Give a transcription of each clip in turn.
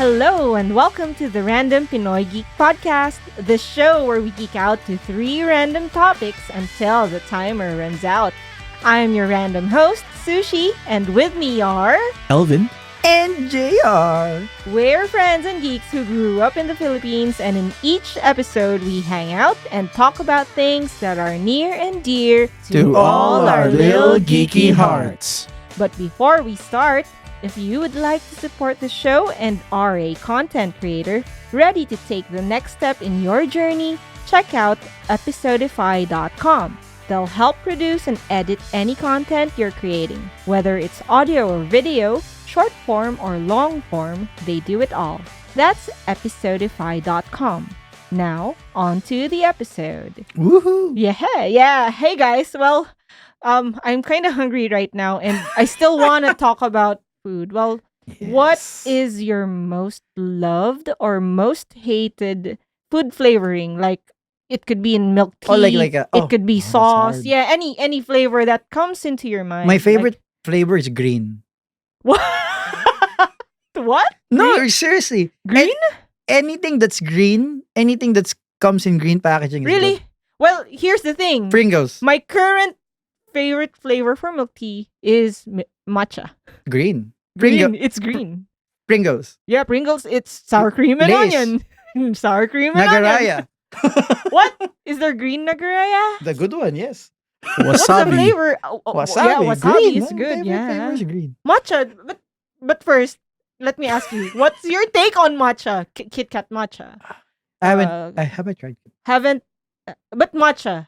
Hello and welcome to the Random Pinoy Geek podcast, the show where we geek out to 3 random topics until the timer runs out. I'm your random host, Sushi, and with me are... Elvin. And JR. We're friends and geeks who grew up in the Philippines, and in each episode we hang out and talk about things that are near and dear To all our little geeky hearts. But before we start, if you would like to support the show and are a content creator ready to take the next step in your journey, check out episodify.com. They'll help produce and edit any content you're creating. Whether it's audio or video, short form or long form, they do it all. That's episodify.com. Now, on to the episode. Woohoo! Yeah. Hey guys, well, I'm kind of hungry right now and I still want to talk about food. Well, what is your most loved or most hated food flavoring? Like, it could be in milk tea. It could be sauce. Yeah, any flavor that comes into your mind. My favorite flavor is green. What? What? No, Green? seriously. Green? Anything that's green, anything that comes in green packaging is Really? good. Well, here's the thing. Pringles. My current favorite flavor for milk tea is matcha. Green. Green. It's green. Pringles. Yeah, Pringles. It's sour cream and Lay's. onion. Sour cream and onion. Nagaraya. What? Is there green nagaraya? The good one, yes. What's the Wasabi. flavor? Wasabi. Yeah, wasabi green. is My good. favorite Yeah. flavor is green. Matcha. But first, let me ask you, what's your take on matcha? Kit Kat matcha? I Uh, haven't tried it. Haven't, but matcha.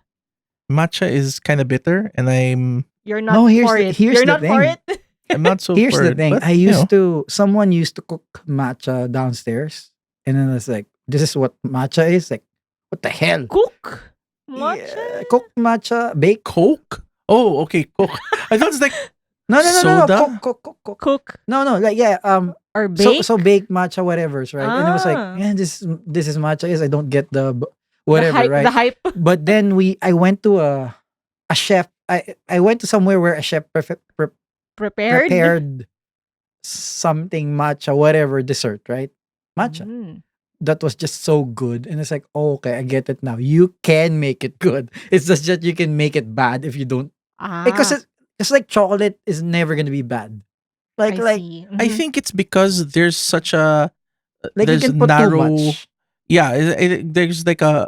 Matcha is kind of bitter, and You're not No, here's for the- it. here's You're the not for thing. it. I'm not so. Here's for the it, thing. but, Someone used to cook matcha downstairs. And then it's like, this is what matcha is? Like, what the hell? Cook matcha. Yeah, cooked matcha, bake. Coke. Oh, okay, Coke. I thought it's like No. Soda? Cook. Cook No, like, yeah, or bake. So bake matcha, whatever's right. And it was like, Ah. yeah, this is matcha. Is I don't get the whatever, the hype, right? The hype. But then I went to a chef. I went to somewhere where a chef Prepared. prepared something matcha, whatever dessert, right? Matcha. Mm. That was just so good, and it's like, oh, okay, I get it now. You can make it good. It's just that you can make it bad if you don't, because it's like chocolate is never gonna be bad. I Like see. I Mhm. think it's because there's such a you there's can put narrow. too much. Yeah, there's like a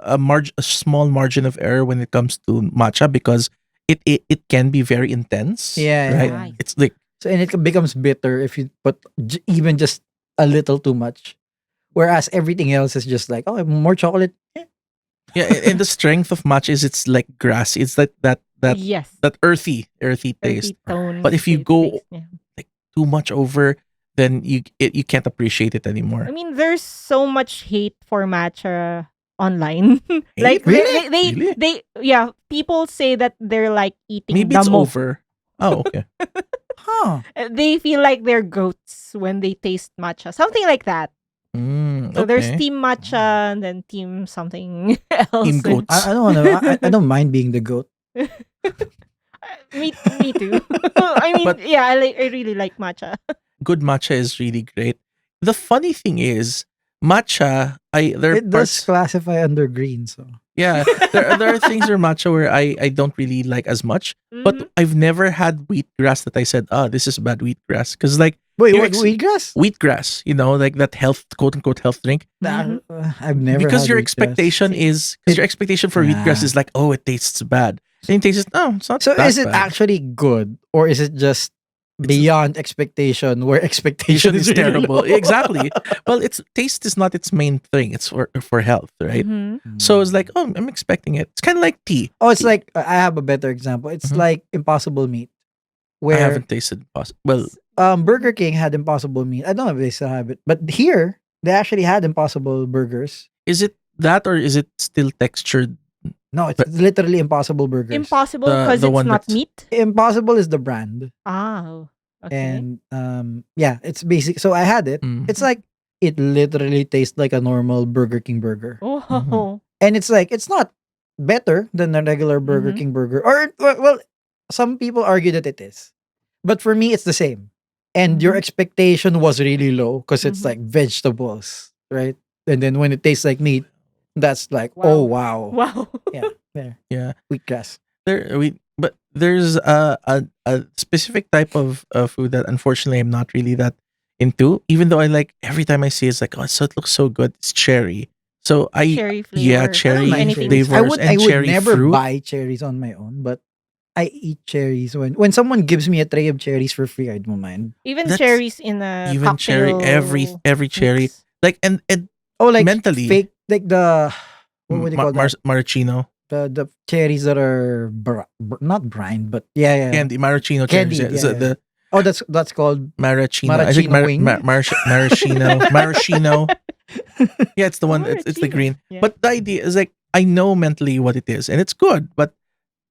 small margin of error when it comes to matcha because it can be very intense. Yeah, right. Right. It's like So and it becomes bitter if you put even just a little too much. Whereas everything else is just like, oh, more chocolate. yeah, and the strength of matcha is it's like grassy. It's like that Yes. earthy taste. Earthy tones, But if you it go takes, yeah. Too much over, then you can't appreciate it anymore. I mean, there's so much hate for matcha online. Like Really? they Really? yeah, people say that they're like eating Maybe it's damo. over. Oh, okay. Huh. They feel like they're goats when they taste matcha. Something like that. So there's Okay. team matcha and then team something else. Team goats. I don't know. I don't mind being the goat. Me too. I mean, But- yeah, I really like matcha. Good matcha is really great. The funny thing is, matcha, there are It does parts, classify under green, so yeah, there are things in matcha where I don't really like as much. Mhm. But I've never had wheatgrass that I said, this is bad wheatgrass. Because like wait, You're what, wheatgrass? wheatgrass, like that health, quote unquote health drink. Mhm. I've never Because had your wheatgrass. expectation is, because your expectation for wheatgrass Yeah. is like, oh, it tastes bad. And it tastes, no, it's not So that is it bad. actually good, or is it just beyond expectation, where expectation It's is really terrible. low? Exactly. Well, taste is not its main thing. It's for health, right? Mhm. So it's like, oh, I'm expecting it. It's kind of like tea. Oh, it's like I have a better example. It's Mhm. like Impossible Meat, I where haven't tasted well, Burger King had Impossible Meat. I don't know if they still have it, but here they actually had Impossible Burgers. is it that or is it still textured? No, it's But- literally Impossible Burgers. Impossible The- because the it's one not that's- meat. Impossible is the brand, Oh, okay. and yeah, it's basic. So I had it. Mm. It's like it literally tastes like a normal Burger King burger, Oh, Mhm. and it's like it's not better than a regular Burger Mhm. King burger. Or well, some people argue that it is, but for me, it's the same. and your Mhm. expectation was really low because it's Mhm. like vegetables, right? And then when it tastes like meat, that's like, oh wow. Wow. Yeah, there. Yeah. Wheatgrass. But there's a specific type of food that unfortunately I'm not really that into. Even though I like every time I see it's like, oh, so it looks so good. It's cherry. So Cherry yeah, flavor. I don't cherry mind Anything cherries. with flavors I and would cherry never fruit. buy cherries on my own, but I eat cherries when someone gives me a tray of cherries for free. I don't mind. even That's cherries in a even cherry, cocktail every cherry, mix. like and Oh, like mentally, fake, like the what would you call that? maraschino The cherries that are not brined, but yeah, yeah, candy, maraschino cherries. candied. Yeah, Yeah, so yeah. the Oh, that's called maraschino. I think maraschino wing. maraschino, maraschino. Yeah, it's the Oh, one. It's the maraschino. green. Yeah. But the idea is like I know mentally what it is, and it's good. But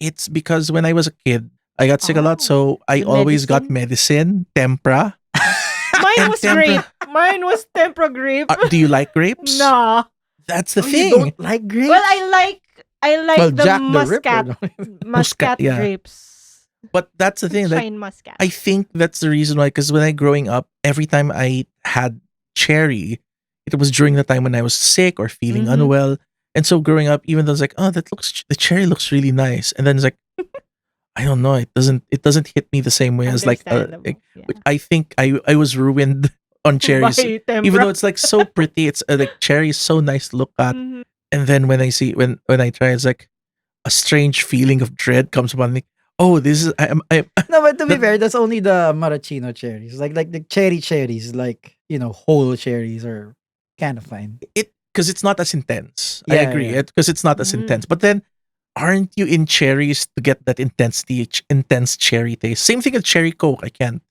it's because when I was a kid, I got sick a lot, Oh, so I the always got medicine. medicine, tempra, Mine and was tempra. grape. Mine was tempra grape. Do you like grapes? Nah. That's the Oh, you thing. don't like grapes? Well, I like Well, the Jack the Ripper. muscat Yeah. grapes. But that's the thing. Like Shine muscat. I think that's the reason why. Because when I growing up, every time I had cherry, it was during the time when I was sick or feeling Mhm. unwell. And so growing up, even though it's like, oh, the cherry looks really nice, and then it's like, I don't know, it doesn't hit me the same way as like, Understandable. Yeah. I think I was ruined on cherries, By tempra. even though it's like so pretty. It's like cherry is so nice to look at, Mhm. and then when I see when I try, it's like a strange feeling of dread comes upon me. Oh, this is I am No, but to be That- fair, that's only the maraschino cherries. Like the cherries, like whole cherries are kind of fine. it because it's not as intense. I Yeah, agree yeah. it because it's not as Mm. intense. But then, aren't you in cherries to get that intense cherry taste? Same thing with cherry coke. I can't.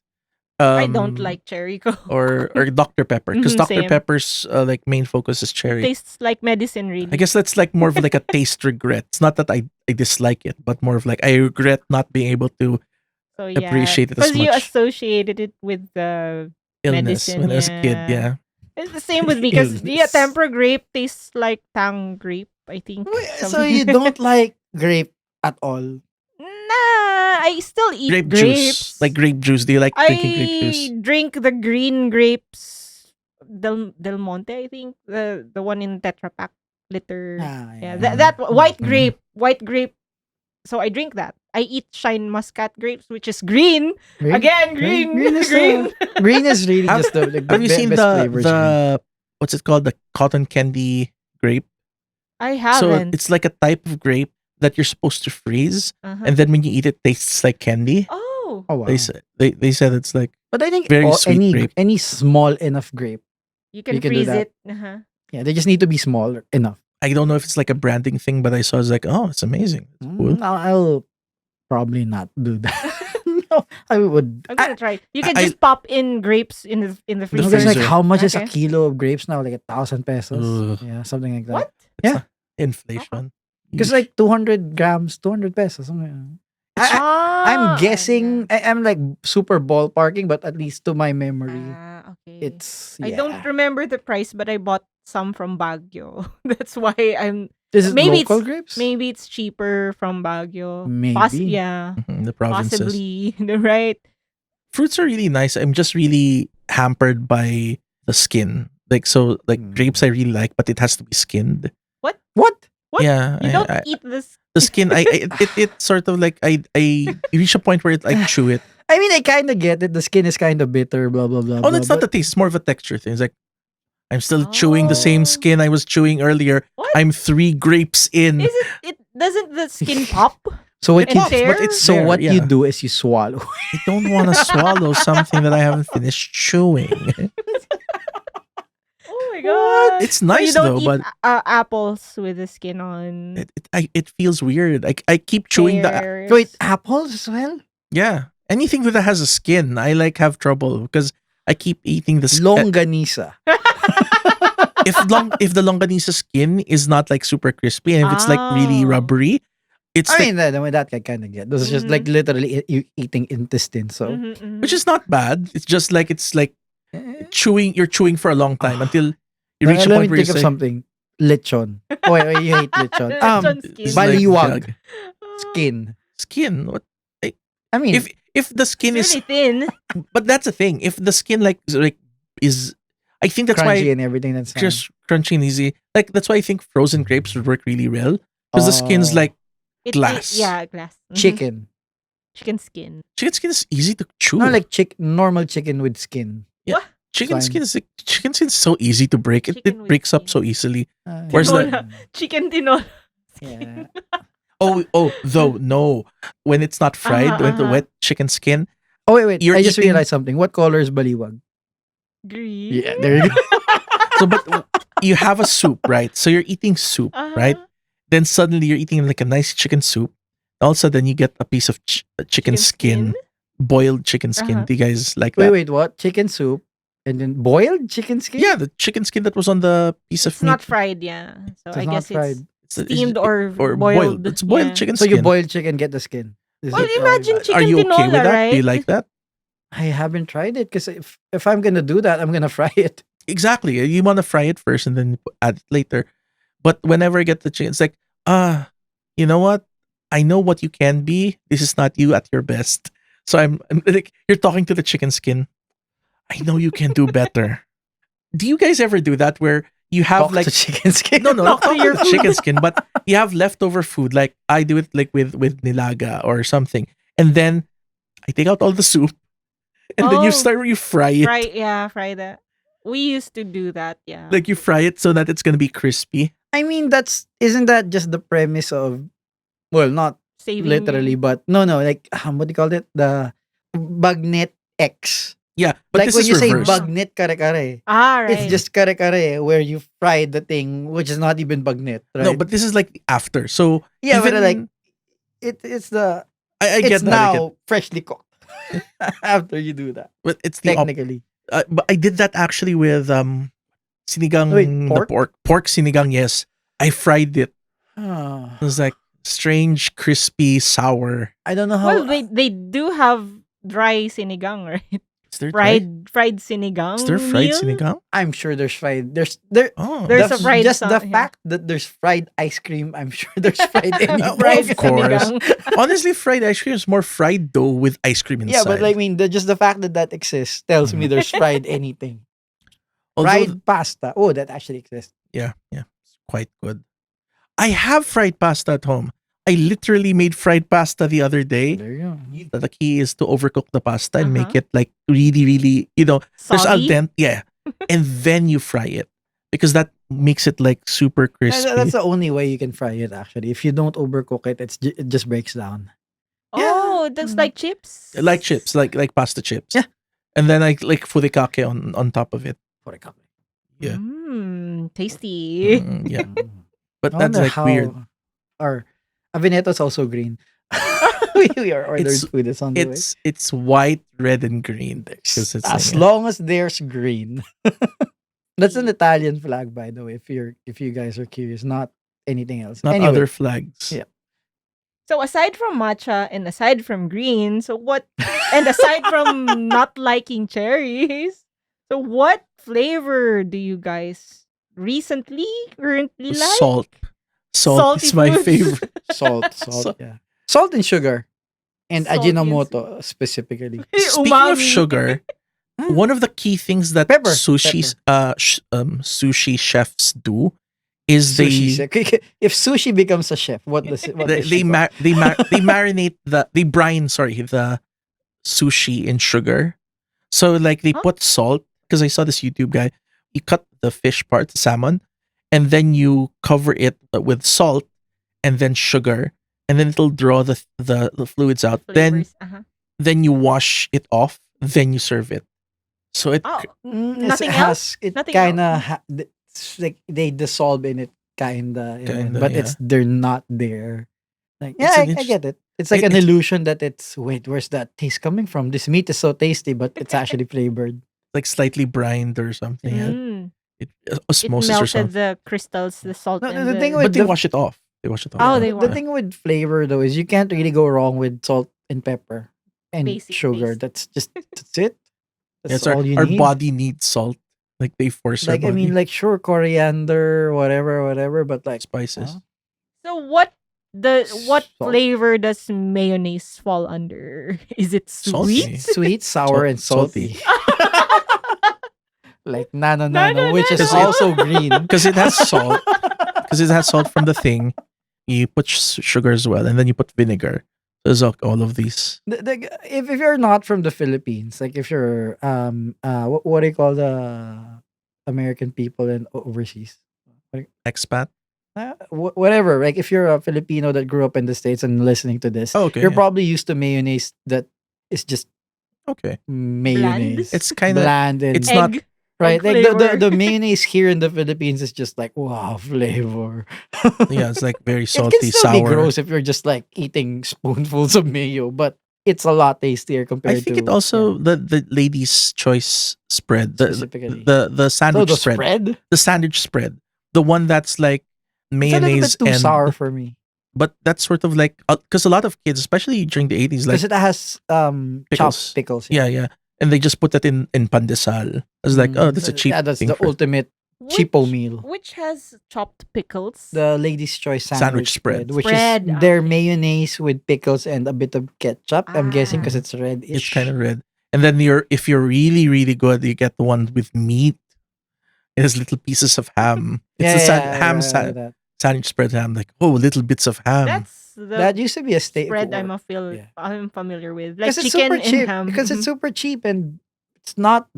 I don't like cherry coke. or Dr Pepper because Mhm, Dr same. Pepper's like main focus is cherry. Tastes like medicine, really. I guess that's like more of like a taste regret. It's not that I dislike it, but more of like I regret not being able to So yeah, appreciate it as because you much. associated it with the Illness medicine. when I was a kid. Yeah. It's the same with me because Illness. tempra grape tastes like tang grape. I think. So you don't like grape at all? Nah, I still eat Grape grapes. juice, like grape juice. Do you like drinking grape I juice? drink the green grapes, Del Monte. I think the one in Tetra Pak liter. Ah, Yeah, yeah. that white Mhm. grape. So I drink that. I eat shine muscat grapes, which is green. Green? Again, green, Green is green. Green is really Have- just the Have you seen best flavor is green. the what's it called, the cotton candy grape? I So haven't. it's like a type of grape that you're supposed to freeze, Uh-huh. and then when you eat it, tastes like candy. Oh, Oh wow. They said it's like But I think very sweet grape. any small enough grape, you can You can do freeze that. it. Uh-huh. yeah, they just need to be small enough. I don't know if it's like a branding thing, but I saw it's like, oh, it's amazing. It's cool. I'll probably not do that. No, I would. I'm gonna try. You can I- just pop in grapes in the The freezer. Because like freezer. how much is a Okay. kilo of grapes now? Like 1,000 pesos. Ugh. Yeah, something like that. What? Yeah. Inflation. Because like 200 grams, 200 pesos. Something. I'm guessing. I'm like super ballparking, but at least to my memory, Okay. it's. I Yeah. don't remember the price, but I bought some from Baguio. That's why I'm. This is maybe local it's- grapes. Maybe it's cheaper from Baguio. Maybe. Yeah. Mhm, the provinces. Possibly. Right. Fruits are really nice. I'm just really hampered by the skin. Like so, like Mm. grapes I really like, but it has to be skinned. What? What? Yeah, You don't I- eat this. the skin. It sort of like I reach a point where it like chew it. I mean, I kind of get it. The skin is kind of bitter. Blah blah blah. Oh, that's blah, not the taste. It's more of a texture thing. It's like I'm still chewing the same Oh. skin I was chewing earlier. What? I'm 3 grapes in. Is it? It doesn't the skin pop? So what It you pops, but it's so there, what you yeah. do is you swallow. I don't want to swallow something that I haven't finished chewing. Oh my god! It's So nice you don't though, eat but apples with the skin on. it feels weird. I keep chewing the pears. Wait, apples as well? yeah. Anything that has a skin, I like have trouble because I keep eating the skin. Longganisa. If the longanisa skin is not like super crispy and if it's like really Oh. rubbery, it's I like, mean, that I kind of get. This is just like literally you eating intestine. So Mhm, mhm. which is not bad. It's like Eh, you're chewing for a long time until you reach a let point me where you think of say something. Lechon. Oh, wait, you hate lechon. Lechon skin. it's like, Baliwag. Ah. Skin. skin. What? I mean, if the skin It's is, really thin. but that's the thing. If the skin like is, I think that's crunchy why and everything. That's fine. just crunchy and easy. Like that's why I think frozen grapes would work really well because the skin's Oh. like Glass. glass. Yeah, glass. Mhm. Chicken. Chicken skin. Chicken skin is easy to chew. No, like normal chicken with skin. Yeah. What? Chicken fine. skin is so easy to break. It Chicken with breaks up skin. so easily. Where's Where's Tinola. Chicken tinola. Yeah. Oh, though no, when it's not fried, when the Uh-huh. wet chicken skin, Oh wait. You're I just eating- realized something. What color is baliwag? Green. Yeah, there you go. so but you have a soup, right? So you're eating soup, right? Uh-huh. Then suddenly you're eating like a nice chicken soup. All of a sudden you get a piece of chicken skin, boiled chicken skin. Uh-huh. Do you guys like Wait, that? wait, what? Chicken soup and then boiled chicken skin? Yeah, the chicken skin that was on the piece of It's meat. not fried, yeah. So It's I not guess fried. it's steamed or boiled. boiled. It's boiled Yeah. chicken So skin. you boil chicken, get the skin. Is Well, it how imagine you- chicken Are you okay tinola, with that? right? Do you like that? I haven't tried it because if I'm gonna do that, I'm gonna fry it. Exactly. You want to fry it first and then add it later. But whenever I get the chicken, it's like, you know what? I know what you can be. This is not you at your best. So I'm like, you're talking to the chicken skin. I know you can do better. Do you guys ever do that where you have Talk like to chicken skin. no, not Talk to your the chicken skin, but you have leftover food. Like I do it like with nilaga or something, and then I take out all the soup, and then Oh. you fry it. Fry that. We used to do that, yeah. Like you fry it so that it's gonna be crispy. I mean, isn't that just the premise of, well, not Saving literally, but no, like what do you call it? The bagnet X. Yeah, but Like this when is you say reversed. bagnet kare-kare, right. it's just kare-kare where you fry the thing, which is not even bagnet, right? No, but this is like the after. So yeah, even, but like it's I get it's that. I get- now freshly cooked after you do that. but it's the Technically, but I did that actually with sinigang Wait, the pork sinigang. Yes, I fried it. It was like strange, crispy, sour. I don't know how. Well, they do have dry sinigang, right? Is there dry? Fried sinigang. Is there fried meal? sinigang? I'm sure there's fried. There. Oh, There's a fried just some- the yeah. fact that there's fried ice cream. I'm sure there's fried anywhere. Fried of course. sinigang. honestly, fried ice cream is more fried dough with ice cream inside. Yeah, but I mean, just the fact that exists tells me there's fried anything. Although- Fried pasta. Oh, that actually exists. yeah, it's quite good. I have fried pasta at home. I literally made fried pasta the other day. There you go. The key is to overcook the pasta and make Uh-huh. it like really, really, there's al Soggy? dente, yeah, and then you fry it because that makes it like super crispy. That's the only way you can fry it. Actually, if you don't overcook it, it just breaks down. Oh, that's like chips? like chips, like pasta chips. Yeah. And then like furikake on top of it. For a couple. Yeah. Tasty. Yeah, but I that's wonder like how weird. Our Aveneto's also green. we are ordering It's- food. It's on the way. It's white, red, and green. 'Cause it's As like- long as there's green. That's an Italian flag, by the way. If you guys are curious, not anything else. not Anyway, other flags. Yeah. So aside from matcha and aside from green, so what and aside from not liking cherries, so what flavor do you guys currently like? Salt. Salt Salty is my foods. favorite. salt, Salt. yeah, salt and sugar, and Salt and Ajinomoto specifically. Speaking of Umami. sugar, one of the key things that Pepper, sushi chefs do is Sushi. If sushi becomes a chef, what does it? What they does they, she ma- they marinate they brine the sushi in sugar. So like they Huh? put salt because I saw this YouTube guy. You cut the fish part, the salmon, and then you cover it with salt and then sugar, and then it'll draw the fluids out. Flavors. Uh-huh. Then you wash it off. Then you serve it. So it Oh, Nothing nothing else? It Nothing kind else? of like they dissolve in it, kinda, Kinda, but yeah. they're not there. Like, It's yeah, an I interest- get it. It's like an it's- illusion that wait, where's that taste coming from? This meat is so tasty, but it's actually flavored. like slightly brined or something. It, It osmosis or melted something. the crystals, the salt, No, and the thing the... with But they the- wash it off. They wash it off. Oh, they The wash- thing with flavor though is you can't really go wrong with salt and pepper and Basic sugar. taste. That's it. That's Yes, all you our need. body needs salt. Like they force Like our I body. mean, like sure, coriander, whatever, but like spices. huh? So what what Salt. flavor does mayonnaise fall under? Is it Salty. sweet? Sweet, sour, and Salty. salty. Like nano No, nano, no, which no, is no. also green. Because it has salt. Because it has salt from the thing. You put sugar as well, and then you put vinegar. There's all of these. If you're not from the Philippines, like if you're what do you call the American people in overseas? Expat. Whatever. Like if you're a Filipino that grew up in the States and listening to this, Oh, okay. you're probably used to mayonnaise that is just Okay. mayonnaise. It's kind of. bland and It's not. Egg. right. egg Like the flavor. mayonnaise here in the Philippines is just like wow flavor. Yeah, it's like very It can salty, still be sour. gross if you're just like eating spoonfuls of mayo, but it's a lot tastier compared I think to it also the ladies' choice spread, the Specifically. the so sandwich the spread, spread. the sandwich spread, the one that's like It's a little mayonnaise bit too and sour for me but that's sort of like because a lot of kids, especially during the 80s, like because it has pickles. chopped pickles. yeah, and they just put that in pandesal. It's like oh, that's a cheap Yeah, that's thing the for ultimate cheapo Which, meal. which has chopped pickles? The Ladies' Choice Sandwich sandwich spread. spread, which Spread, is their okay. mayonnaise with pickles and a bit of ketchup. I'm guessing because Ah. it's red. it's kind of red. And then if you're really really good, you get the one with meat. It has little pieces of ham. It's the ham that. sandwich spread ham. Like oh, little bits of ham. That's the That used to be a staple. spread Yeah. I'm familiar with. Like Because it's chicken super and cheap. ham. Because it's super cheap and it's not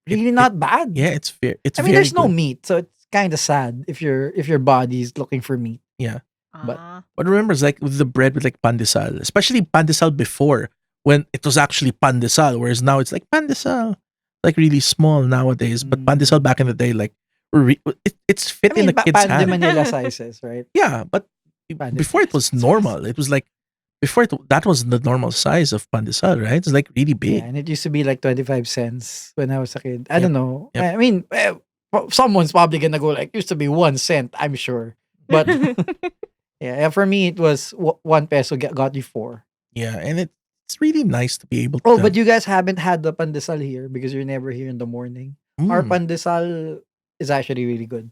really not bad. Yeah, it's fair. It's I mean, very there's no good. meat, so it's kind of sad if your body's looking for meat. but- Ah. But remember, it's like with the bread with like pandesal, especially pandesal before when it was actually pandesal, whereas now it's like pandesal, like really small nowadays. But Mm. pandesal back in the day, like it's fit I mean, in the kid's Pan de hand. Manila sizes, right? Yeah, but Pan de before it was sizes. normal. It was like before that was the normal size of pandesal, right? It's like really big. Yeah, and it used to be like 25 cents when I was a kid. I Yep, don't know. yep. I mean, someone's probably gonna go like, used to be 1 cent, I'm sure. But yeah, for me, it was 1 peso got you 4. Yeah, and it's really nice to be able to. Oh, but you guys haven't had the pandesal here because you're never here in the morning. Our Mm. pandesal is actually really good.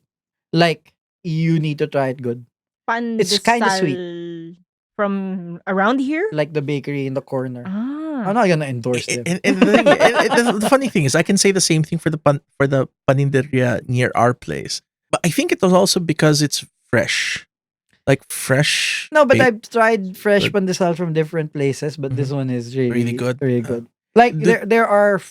Like, you need to try it good. It's kinda sweet. Pandesal from around here? Like the bakery in the corner. Ah. I'm not gonna endorse them. And the funny thing is, I can say the same thing for the paninderia near our place. But I think it was also because it's fresh, like fresh. No, but baked. I've tried fresh Good. pandesal from different places, but this one is really, Really good. Really good. Like the- there are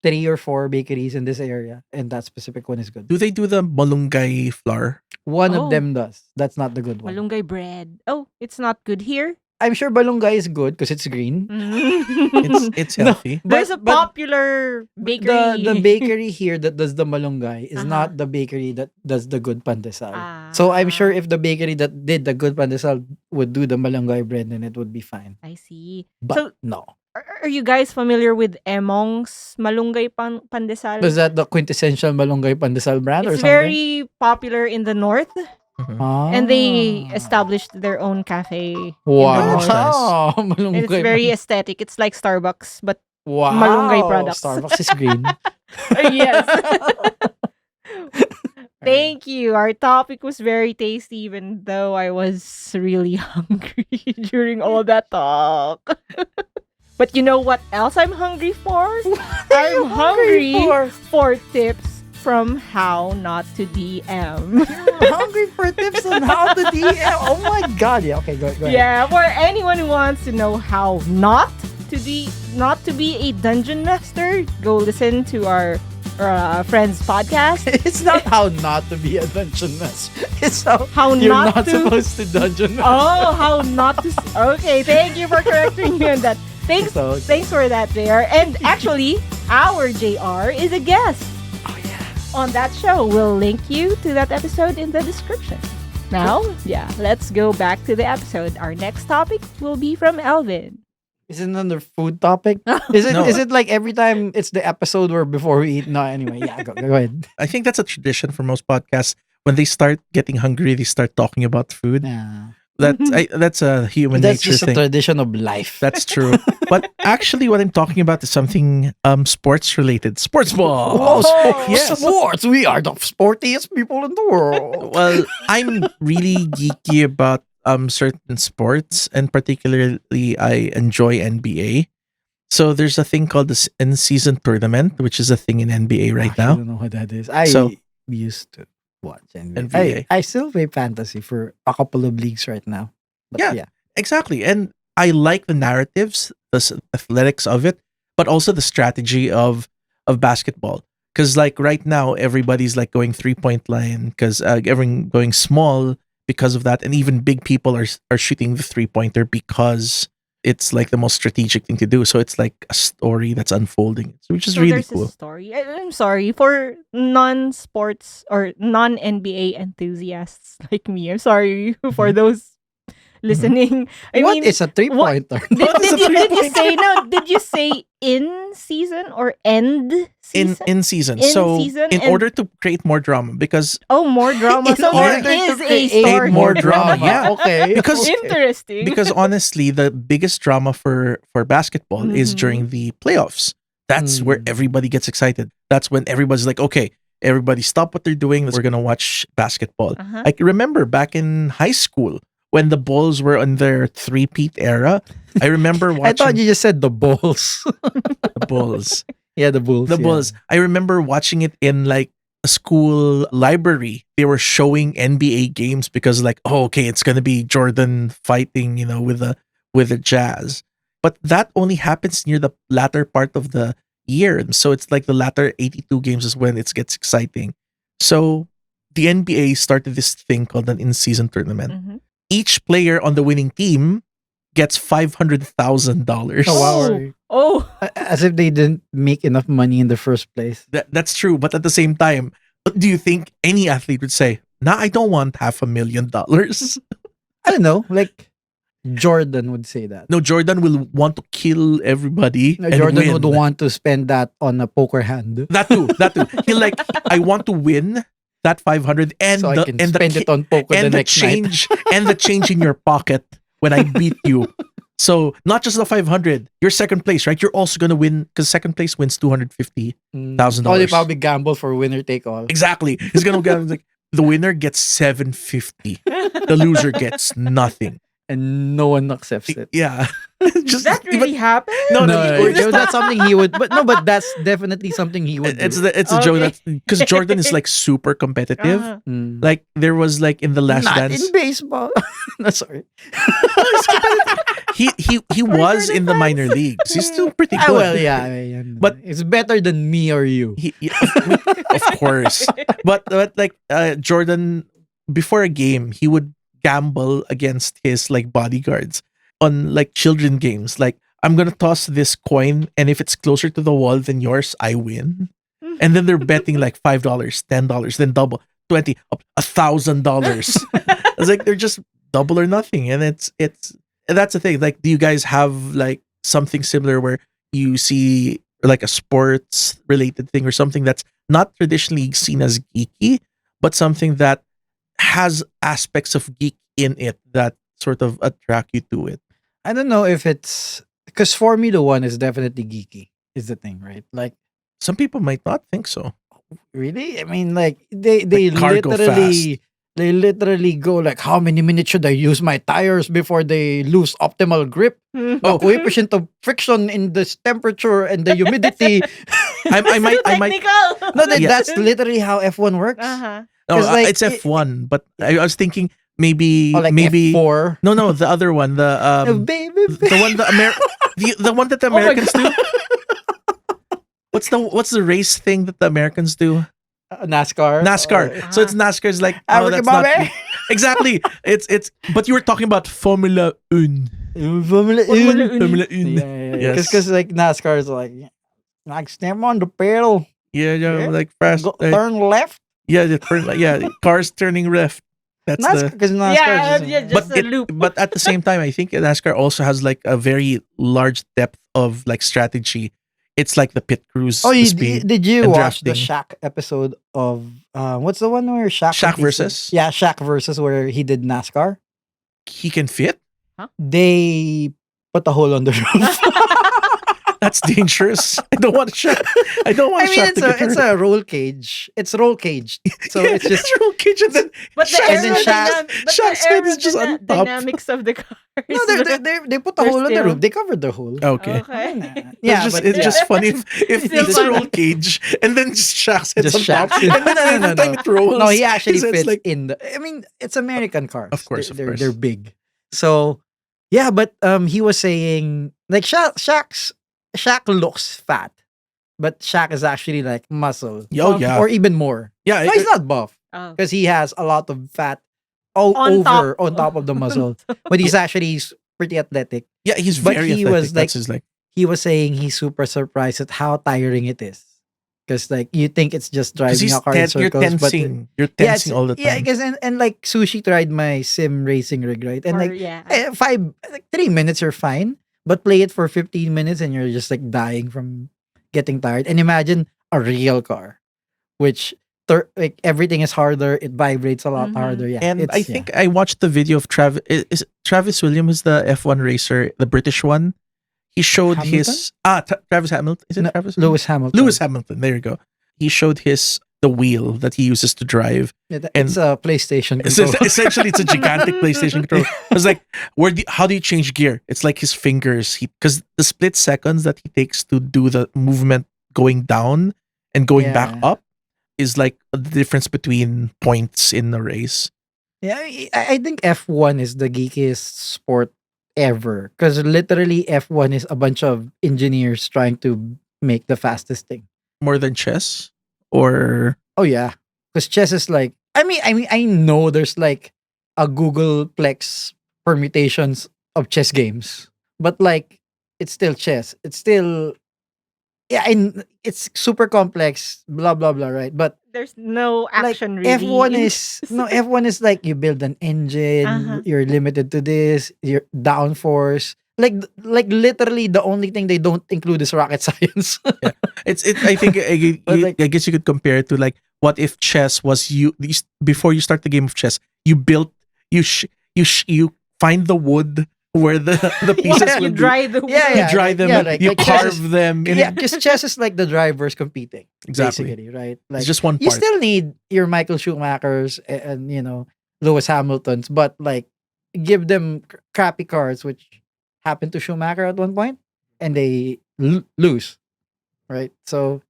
3 or 4 bakeries in this area, and that specific one is good. Do they do the malunggay flour? One Oh. of them does. That's not the good one. Malunggay bread. Oh, it's not good here? I'm sure balunggay is good because it's green. It's No, healthy. There's a but popular bakery. the bakery here that does the malunggay is Uh-huh. not the bakery that does the good pandesal. So I'm sure Ah, if the bakery that did the good pandesal would do the malunggay bread, then it would be fine. I see. But So- no. Are you guys familiar with Emong's malunggay pandesal? Was that the quintessential malunggay pandesal brand or It's something? very popular in the north, Mhm. and they Ah. established their own cafe. Wow. That's nice. And it's Malunggay very aesthetic. It's like Starbucks, but wow. malunggay products. Starbucks is green. yes. Thank you. Our topic was very tasty, even though I was really hungry during all that talk. But you know what else I'm hungry for? I'm hungry for tips from how not to DM. You're hungry for tips on how to DM. Oh my god. Yeah, okay, go ahead. Yeah, for anyone who wants to know how not to be a dungeon master, go listen to our friends podcast. It's not how not to be a dungeon master. It's how you're not not to- supposed to dungeon master. Oh, how not to. Okay, thank you for correcting me on that. Thanks for that, JR. And actually, our JR is a guest Oh yeah. on that show. We'll link you to that episode in the description. Now, yeah, let's go back to the episode. Our next topic will be from Elvin. Is it another food topic? Is it No. is it like every time it's the episode or before we eat? No, anyway, yeah, go ahead. I think that's a tradition for most podcasts. When they start getting hungry, they start talking about food. Yeah. That's a human That's nature just a thing. tradition of life. That's true. But actually, what I'm talking about is something sports related. Sports ball. Oh, sports. Yes. Sports. We are the sportiest people in the world. Well, I'm really geeky about certain sports, and particularly I enjoy NBA. So there's a thing called this in-season tournament, which is a thing in NBA right I now. don't know what that is. I So used to watch NBA. NBA. I still play fantasy for a couple of leagues right now. But Yeah. yeah. Exactly. And I like the narratives, athletics of it, but also the strategy of basketball. Because like right now, everybody's like going 3-point line because everyone going small because of that, and even big people are shooting the 3-pointer because it's like the most strategic thing to do. So it's like a story that's unfolding, which is So really there's a cool. story. I'm sorry for non-sports or non-NBA enthusiasts like me. I'm sorry for those listening. I What mean, is a 3-pointer? What is a did you three-pointer? say no? Did you say in season or end In season? in season. In So season in and- order to create more drama, because Oh, more drama. In So there order is to a create story. more drama, yeah. Okay. Because- okay. Interesting. because honestly, the biggest drama for basketball is Mhm. during the playoffs. That's where Mm. everybody gets excited. That's when everybody's like, okay, everybody stop what they're doing. We're gonna watch basketball. Uh-huh. I can remember back in high school when the Bulls were on their three-peat era. I remember I thought watching you just said the Bulls. the Bulls. Yeah, the Bulls. The yeah. Bulls. I remember watching it in like a school library. They were showing NBA games because like, oh, okay, it's gonna be Jordan fighting, with the Jazz. But that only happens near the latter part of the year. So it's like the latter 82 games is when it gets exciting. So the NBA started this thing called an in-season tournament. Mhm. Each player on the winning team gets $500,000. Oh, wow. Oh. Oh. As if they didn't make enough money in the first place. That's true, but at the same time, what do you think any athlete would say? Nah, I don't want $500,000. I don't know. Like Jordan would say that. No, Jordan will want to kill everybody. No, and Jordan win. would want to spend that on a poker hand. That too. He'll like, I want to win that 500 and So I the can and spend the it on poker the and the next night. change and the change in your pocket when I beat you. So not just the 500, you're second place, right? You're also gonna win because second place wins $250,000. Oh, they probably gamble for winner take all. Exactly. He's gonna get like the winner gets 750. The loser gets nothing. And no one accepts it. Yeah. Just That really happened? no, That's something he would. But that's definitely something he would. it's do. it's a joke Okay. that because Jordan is like super competitive. Uh-huh. Mm. Like there was like in the Last Not Dance, in baseball. No, sorry. he was in the minor leagues. He's still pretty good. Well, yeah, But- it's better than me or you. Of course. But like Jordan before a game, he would gamble against his like bodyguards on like children games. Like I'm gonna toss this coin, and if it's closer to the wall than yours, I win. And then they're betting like $5, $10, then double 20, up $1,000. It's like they're just double or nothing, and it's and that's the thing. Like, do you guys have like something similar where you see like a sports related thing or something that's not traditionally seen as geeky, but something that has aspects of geek in it that sort of attract you to it? I don't know if it's because for me the one is definitely geeky. Is the thing, right? Like Some people might not think so. really, I mean, like they Like car go literally they literally go like, how many minutes should I use my tires before they lose optimal grip? Hmm. The coefficient of friction in this temperature and the humidity. I might Technical. No, Yeah. that's literally how F1 works. Uh-huh. no, 'Cause, like, it's F1, but I was thinking maybe Or like maybe F4. no, the other one, Baby, the one the one that the my Americans do. What's the race thing that the Americans do? NASCAR. NASCAR. So it's NASCAR's like African that's not Bobby. exactly. It's but you were talking about Formula One. Formula Formula One. One. Formula One. Yeah. Yes. Because like NASCAR is like step on the pedal, Yeah, Yeah. like fast. turn left. Yeah, cars turning left. That's NASCAR, the because NASCAR Yeah, is yeah, just but a loop. but at the same time, I think NASCAR also has like a very large depth of like strategy. It's like the pit crews. Oh, the you, speed. did you and watch the drafting. Shaq episode of what's the one where Shaq Shaq competes with- versus? Yeah, Shaq versus where he did NASCAR. He can fit. They put a hole on the roof. That's dangerous. I don't want to shock. I don't want I mean, shock to get it's hurt. a roll cage. It's roll caged. So Yeah, it's just roll cage, and then But the And then Shaq's head is just on top. aerodynamics of the cars. no, they put the They're hole in the still- roof. They covered the hole. Okay. Okay. Yeah, it's just, but it's yeah. just funny if Still it's funny. roll cage and then just Shaq's head's Just on top. Shaq's. And then every time it rolls, No, he actually his head's fits like, in the. I mean, it's American cars. Of course, They're big. So yeah, but he was saying like Shaq looks fat, but Shaq is actually like muscle oh yeah, or even more. yeah. No, he's not buff Oh. because he has a lot of fat On on top. top of the muscle, but he's actually pretty athletic. Yeah, he's But very he athletic. was, That's his like. He was saying he's super surprised at how tiring it is. Because like you think it's just Because driving a car in you're circles, but tensing. You're yeah, tensing all the time. yeah, because and like Sushi tried my sim racing rig, right? And Or, like yeah. 3 minutes you're fine, but play it for 15 minutes and you're just like dying from getting tired. And imagine a real car, which like everything is harder, it vibrates a lot Mhm. harder. Yeah, And it's- I think I watched the video of Travis. Is Travis Williams the F1 racer, the British one? He showed his Travis Hamilton. Is it No, Travis? Lewis Hamilton. Lewis Hamilton. There you go. He showed the wheel that he uses to drive. Yeah, and- it's a PlayStation It's control. essentially it's a gigantic PlayStation controller. I was like, how do you change gear? It's like his fingers. Because the split seconds that he takes to do the movement going down and going back Yeah. up is like the difference between points in the race. Yeah, I think F1 is the geekiest sport ever because literally F1 is a bunch of engineers trying to make the fastest thing. More than chess, or Oh yeah, because chess is like I know there's like a Googleplex permutations of chess games, but like it's still chess. It's still and it's super complex. Blah blah blah. Right, but There's no like action really. F1 is like you build an engine, Uh-huh. you're limited to this, your downforce. Like literally the only thing they don't include is rocket science. it's I think But like- I guess you could compare it to like what if chess was before you start the game of chess, you built you find the wood where the pieces Yeah, you would be. dry the Yeah, You yeah. dry like- them, yeah, like- you like chess carve them. yeah, because chess is like the drivers competing, Exactly. basically, right? Like It's just one you part. still need your Michael Schumachers and Lewis Hamiltons, but like give them crappy cars, which happened to Schumacher at one point, and they lose, right? So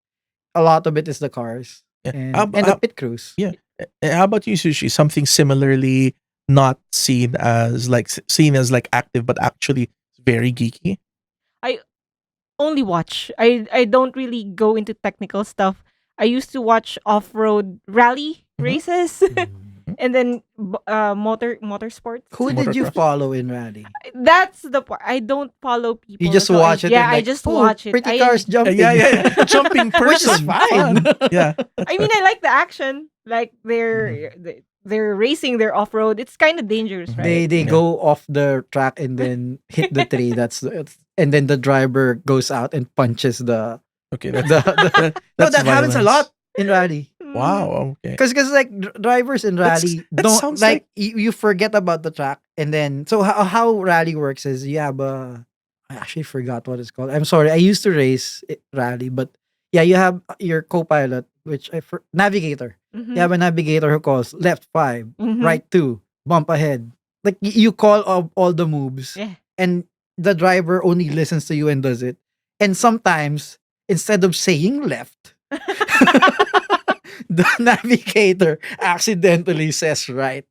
a lot of it is the cars Yeah. and, How ab- and the how- pit crews. Yeah. How about you, Sushi? Something similarly not seen as like active, but actually very geeky. only watch. I don't really go into technical stuff. I used to watch off-road rally Mhm. races and then motorsports. Who did you Motocross. follow in rally? That's the part. I don't follow people. You just so watch it. Yeah, and I like, just "Oh, watch it. Pretty I, cars jumping. Yeah. Jumping person. Which is fine. Fun. Yeah. I mean, I like the action. Like they're racing, they're off road. It's kind of dangerous, right? They Yeah. go off the track and then hit the tree. And then the driver goes out and punches the. Okay. the, That's, the no, that's that happens a violence. lot in rally. Mm. Wow. Okay. Because like drivers in rally That don't sounds like you forget about the track and then so how rally works is you have I actually forgot what it's called. I'm sorry. I used to race rally, but yeah, you have your co-pilot, which navigator. Mhm. You have a navigator who calls left 5, Mhm. right 2, bump ahead. Like you call all the moves, Yeah. and the driver only listens to you and does it. And sometimes instead of saying left, the navigator accidentally says right,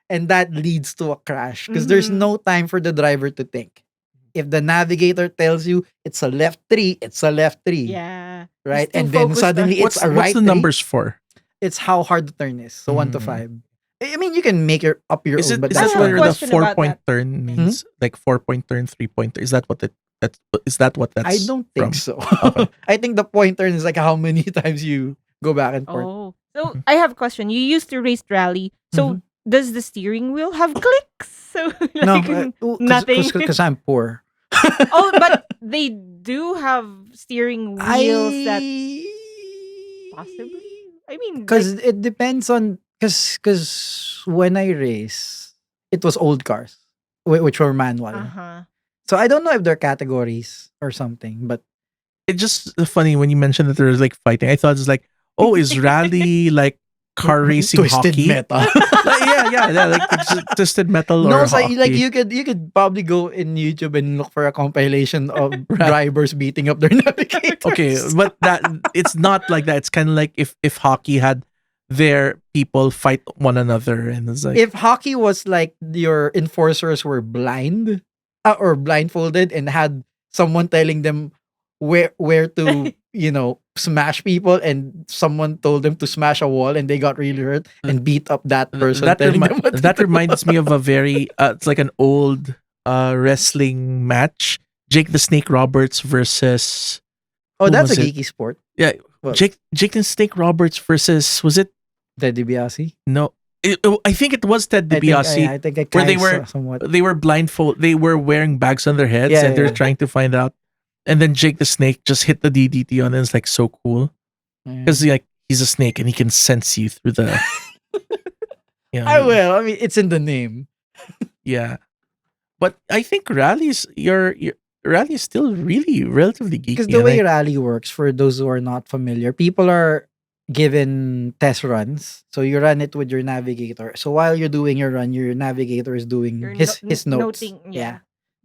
and that leads to a crash because there's Mhm. no time for the driver to think. If the navigator tells you it's a left 3, it's a left 3, Yeah. right? He's too And then focused suddenly on- it's a right What's the 3. numbers for? It's how hard the turn is. So 1 to Mm. 5. I mean, you can make up your Is own, it but is I that that's have a where fine. the question about 4-point that. turn means like 4-point turn, 3-point? Is that what that's I don't think from? so. Okay. I think the point turn is like how many times you go back and forth. Oh, so I have a question. You used to race rally. So does the steering wheel have clicks? So No, like nothing. because I'm poor. Oh, but they do have steering wheels that possibly. I mean, Because it depends on because when I race, it was old cars which were manual. uh huh. So I don't know if they're categories or something, but it's just funny when you mentioned that there was like fighting. I thought it's like, oh, is rally like car racing Twisted hockey? Metal. Like like it's just twisted metal No, or so hockey. like you could probably go in YouTube and look for a compilation of Right. drivers beating up their navigators. Okay, but that it's not like that. It's kind of like if hockey had their people fight one another, and it's like If hockey was like your enforcers were blind or blindfolded and had someone telling them where to smash people, and someone told them to smash a wall and they got really hurt and beat up that person that telling them what to that do. reminds me of a very it's like an old wrestling match. Jake the Snake Roberts versus Oh, who that's a was it? geeky sport. Yeah, Well, Jake the Snake Roberts versus, was it? Ted DiBiase. No, I think it was Ted I think DiBiase. I think I where they kinda were somewhat. they were blindfold. They were wearing bags on their heads, Yeah, and they're yeah. trying to find out. And then Jake the Snake just hit the DDT on it. It's like so cool because like he's a snake and he can sense you through the. I will. I mean, it's in the name. Yeah, but I think rallies your rally is still really relatively geeky. Because the way rally works, for those who are not familiar, people are given test runs. So you run it with your navigator. So while you're doing your run, your navigator is doing You're his notes. noting, yeah.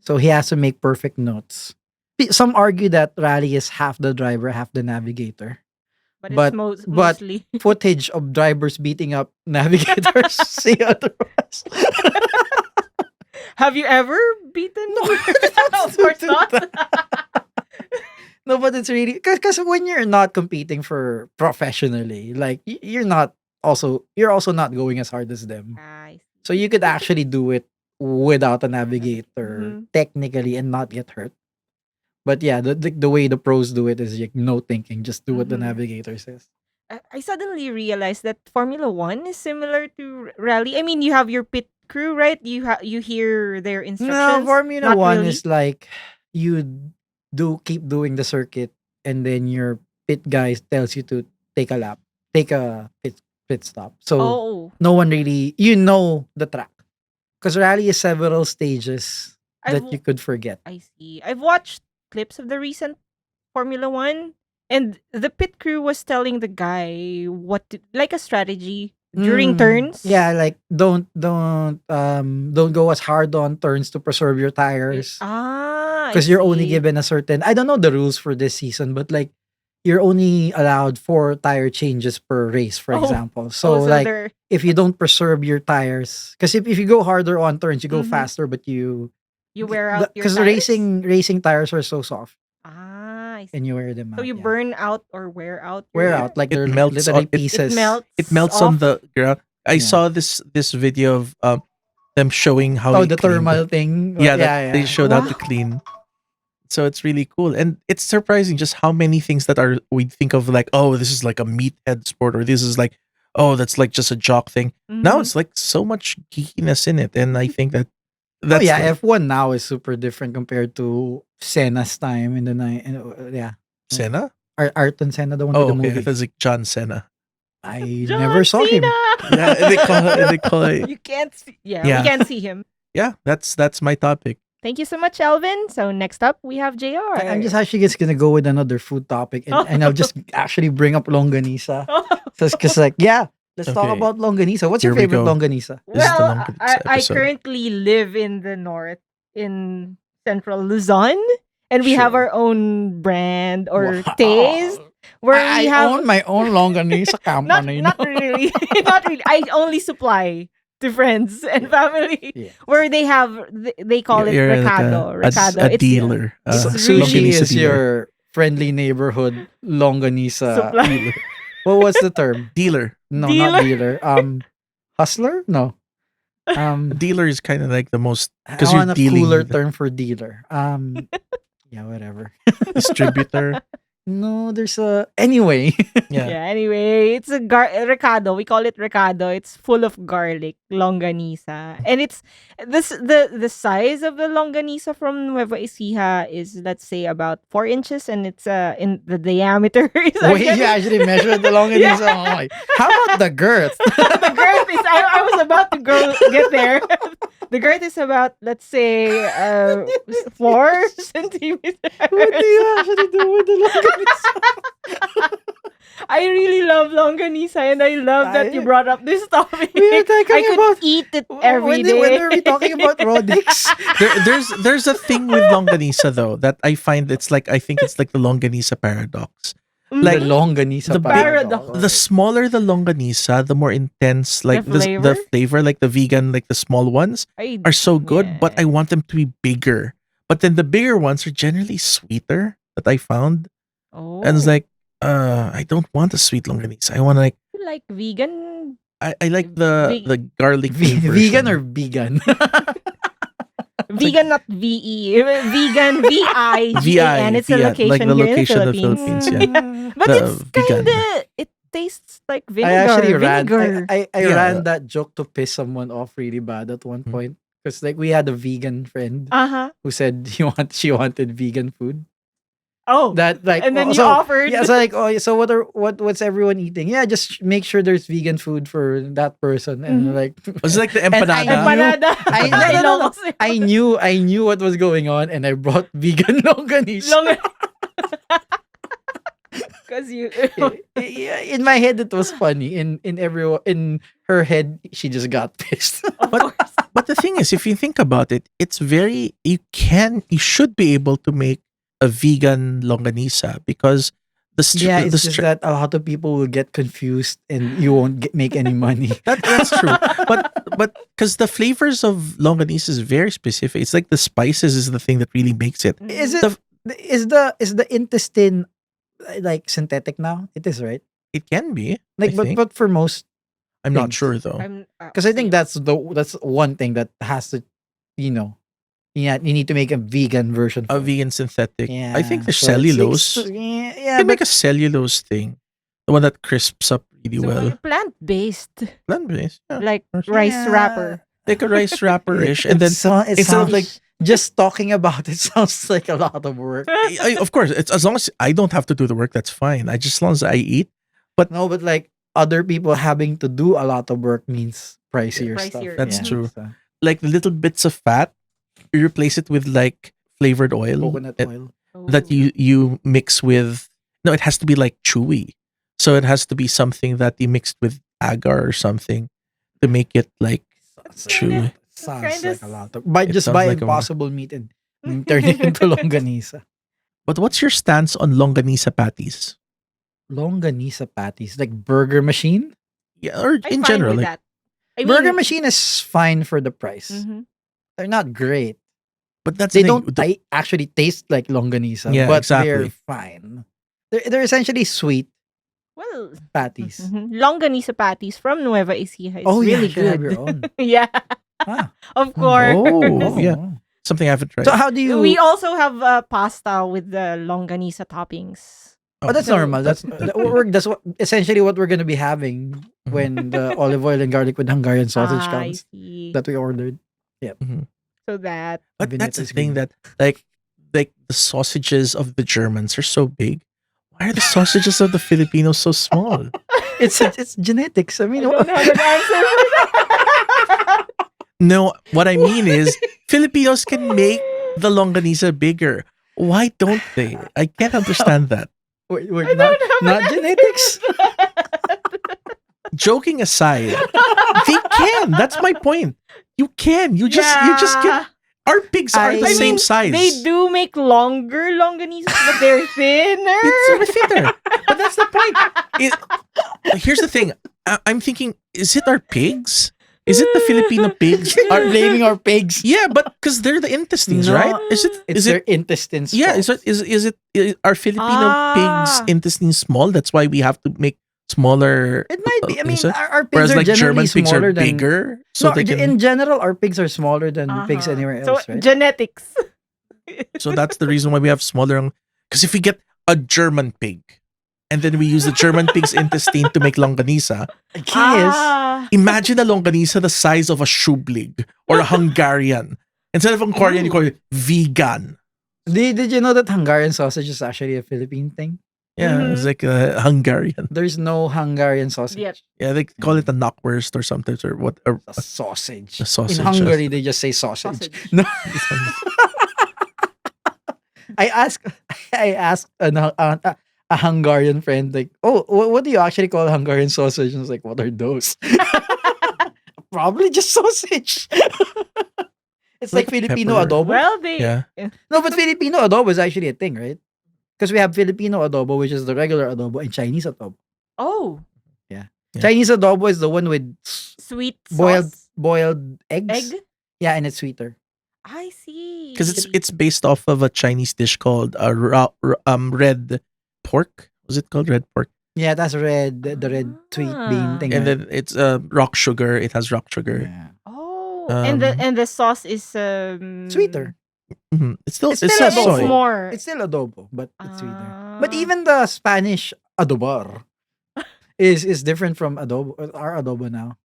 So he has to make perfect notes. Some argue that rally is half the driver, half the navigator. But But- it's but- mostly. Footage of drivers beating up navigators say otherwise. Have you ever beaten? No, of course not. No, but it's really because when you're not competing for professionally, like you're also not going as hard as them. I see. So you could actually do it without a navigator Mhm. technically and not get hurt. But yeah, the way the pros do it is like no thinking, just do what the Mhm. navigator says. I suddenly realized that Formula One is similar to rally. I mean, you have your pit crew, right? You hear their No, instructions. Formula Not One really. is like you keep doing the circuit, and then your pit guy tells you to take a lap, take a pit stop. So Oh, no one really the track, because rally is several stages I've that you could forget. I see. I've watched clips of the recent Formula One, and the pit crew was telling the guy like a strategy during turns. Yeah, like don't go as hard on turns to preserve your tires, I because you're only see. given a certain. I don't know the rules for this season, but like you're only allowed 4 tire changes per race, for Oh. example. So Oh, like they're- if you don't preserve your tires, because if you go harder on turns, you go Mhm. faster, but you wear out your because tires? racing tires are so soft I see. and you wear them out. So you yeah. burn out or wear out your wear out like It they're melts literally on- it pieces. It melts. it melts on off. the ground. I Yeah. saw this video of them showing how Oh, they the cleaned thermal it. thing. Yeah, that they showed how to Wow. clean. So it's really cool, and it's surprising just how many things that are we think of like, oh, this is like a meathead sport, or this is like, oh, that's like just a jock thing. Now Mhm. it's like so much geekiness in it, and I think that Oh that's yeah, like F1 now is super different compared to Senna's time in the night. Yeah, Senna. Ayrton Senna, the one Oh, with the okay, movie. it was like John Senna. I John never saw him. Cena! Yeah, they call it. You can't see. Yeah, Yeah. we can't see him. Yeah, that's my topic. Thank you so much, Elvin. So next up we have JR. I'm just actually just gonna go with another food topic, and I'll just actually bring up Longganisa. Because like let's talk Okay. about Longganisa. What's your Here we favorite go. Longganisa? This is the Well, Longganisa I episode. currently live in the north, in central Luzon, and we have Sure. our own brand or Wow. taste where I we have own my own Longganisa not company. not really not really. I only supply to friends and family Yeah. where they have they call it You're Recado. like Recado. a dealer. it's Sushi really Longganisa is dealer. your friendly neighborhood Longganisa. Supply. What was the term? Dealer. No, Dealer? not dealer. Hustler? No. Dealer is kind of like the most I because you're want a dealing cooler with term for dealer. Yeah, whatever. distributor. No, there's a anyway. Yeah. Yeah, anyway, it's a recado. We call it recado. It's full of garlic, longanisa. And it's the size of the longanisa from Nueva Ecija is, let's say, about 4 inches, and it's in the diameter is Wait, you actually measured the Longganisa. Yeah. Oh my. How about the girth? the girth is I was about to get there. The girth is about, let's say, 4 centimeters. What do you actually do with the longganisa? I really love Longganisa, and I love that you brought up this topic. We are talking I could about eat it every when, day. when are we talking about raw dicks? There's a thing with Longganisa though that I find it's like I think it's like the Longganisa paradox. Like the longganisa the paradox. the smaller the Longganisa, the more intense like The the flavor, like the vegan, like the small ones are so good, but I want them to be bigger. But then the bigger ones are generally sweeter that I found. Oh. And it's like, I don't want a sweet Longganisa. I want like You like vegan? I like the garlic vegan version. or vegan? Vegan, not VE. Vegan, VIGAN. It's a VI, location like the here location in of the the Philippines. Philippines, But The it's vegan. kinda, it tastes like vinegar. I actually ran. vinegar. I Yeah. ran that joke to piss someone off really bad at one point because like we had a vegan friend Uh-huh. who said she wanted vegan food. Oh. That like And then you so, offered. Yeah, so like so what's everyone eating? Yeah, just make sure there's vegan food for that person. And like Was it like the And I empanada? Empanada. No. Ilocos. I knew what was going on and I brought vegan longganisa. Because you. Yeah, in my head it was funny. In her head she just got pissed. Of But- course. But the thing is, if you think about it, it's very you should be able to make a vegan longanisa because Yeah, it's just that a lot of people will get confused and you won't make any money. that's true. But because the flavors of longanisa is very specific. It's like the spices is the thing that really makes it. Is it The- is the intestine like synthetic now? It is, right? It can be. Like I think. but for most, I'm not things. sure though. because I think that's one thing that has to, you need to make a vegan version. A for it. vegan synthetic. Yeah, I think there's so it's- cellulose. yeah, You yeah, can but make a cellulose thing, the one that crisps up really well. Plant-based. Plant-based, yeah. Like course. rice Yeah. wrapper. Like a rice wrapper-ish, and then it instead sounds of like just talking about it sounds like a lot of work. of course, it's as long as I don't have to do the work, that's fine. I just as long as I eat. No, but like other people having to do a lot of work means pricier stuff. Pricier, That's true. So, Like the little bits of fat, you replace it with like flavored oil, coconut that- oil. that you mix with. No, it has to be like chewy, so it has to be something that you mixed with agar or something to make it like chewy. Sounds kinda like a lot of. But It just sounds buy like a lot. impossible meat and turn it into longganisa. But what's your stance on longanisa patties? Longganisa patties, like Burger Machine. Yeah, or I'm in fine general, with like, that. I Burger mean, Machine is fine for the price. mhm. They're not great. but that's They the thing, don't actually taste like longganisa, Yeah, but exactly. they're fine. They're essentially sweet Well, patties. Longganisa patties from Nueva Ecija is Oh, yeah, really you should have good. your own. Yeah, Ah. of course. Oh, yeah, something I haven't tried. So how do you? We also have pasta with the longanisa toppings. Oh, that's So- normal. That's what essentially what we're gonna be having when the olive oil and garlic with Hungarian sausage I comes see. that we ordered. So that But Vinette that's the is thing good. that like the sausages of the Germans are so big. Why are the sausages of the Filipinos so small? It's genetics. I I mean, don't have an answer for that. No, what I mean is Filipinos can make the longanisa bigger. Why don't they? I can't understand that. we're I not, don't have not an answer genetics. for that. Joking aside, they can. That's my point. You can. You just Yeah. get our pigs are the I same mean, size. They do make longer longanisas, but they're thinner. It's thinner. But that's the point. Here's the thing. I'm thinking, is it our pigs? Is it the Filipino pigs? Are blaming our pigs? Yeah, but because they're the intestines, No, right? Is it? It's Is their it? intestines. Yeah. fault. Is it? Are Filipino Ah. pigs intestines small? That's why we have to make smaller. It might be. I mean, is it? our pigs Whereas are like generally German pigs smaller are than. bigger, so No, they can. in general, our pigs are smaller than pigs Uh-huh. anywhere So else, right? genetics. So that's the reason why we have smaller. Because if we get a German pig, and then we use the German pig's intestine to make longanisa, I guess. Ah. imagine a longanisa the size of a Schublig or a Hungarian. Instead of Hungarian, you call it vegan. Did you know that Hungarian sausage is actually a Philippine thing? Yeah, it's Mhm. like a Hungarian. There's no Hungarian sausage. Yep. Yeah, they call it a knockwurst or something or what A sausage. a sausage. In Hungary, they just say sausage. Sausage. No, Some- I asked, I asked a Hungarian friend like, "Oh, what do you actually call Hungarian sausage?" And I was like, "What are those?" Probably just sausage. It's like Like Filipino pepper. adobo. Well, they. Yeah. No, but Filipino adobo is actually a thing, right? Because we have Filipino adobo, which is the regular adobo, and Chinese adobo. Oh, Yeah. Yeah. Chinese adobo is the one with sweet boiled sauce. boiled eggs. Egg. Yeah, and it's sweeter. I see. Because it's based off of a Chinese dish called red pork. Was it called red pork? Yeah, that's red, the red sweet bean Ah. thing. And right? then it's rock sugar. It has rock sugar. Yeah. Oh, Um, and the sauce is Sweeter. It's still It's it's still still adobo. soy. more. It's still adobo, but it's sweeter. But Ah. even the Spanish adobar is different from adobo, our adobo now.